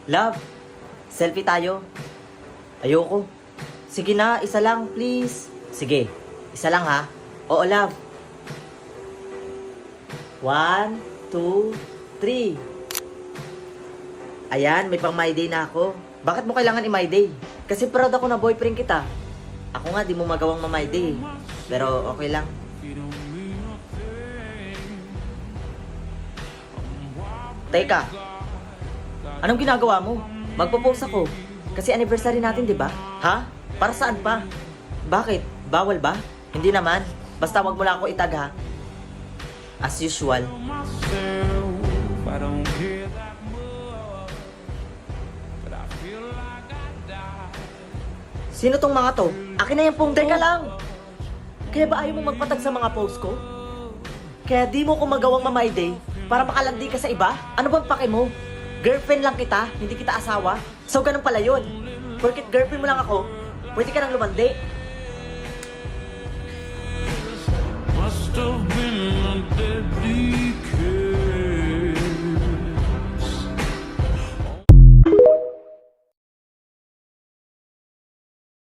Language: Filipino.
Love, selfie tayo. Ayoko. Sige na, isa lang, please. Sige, isa lang ha. Oo, love. 1, 2, 3. Ayan, may pang my day na ako. Bakit mo kailangan i-my day? Kasi proud ako na boyfriend kita. Ako nga, di mo magawang ma-my day. Pero okay lang. Teka, anong ginagawa mo? Magpo-post ako. Kasi anniversary natin, di ba? Ha? Para saan pa? Bakit? Bawal ba? Hindi naman. Basta wag mo lang ako itag ha. As usual. I don't care that much, but I feel like I died. Sino tong mga to? Akin na yung phone. Teka lang! Kaya ba ayaw mo magpatag sa mga post ko? Kaya di mo ko magawang ma-my day para makalandi ka sa iba? Ano bang pake mo? Girlfriend lang kita, hindi kita asawa. So ganun pala yun. Porkit girlfriend mo lang ako, pwede ka nang lumandi.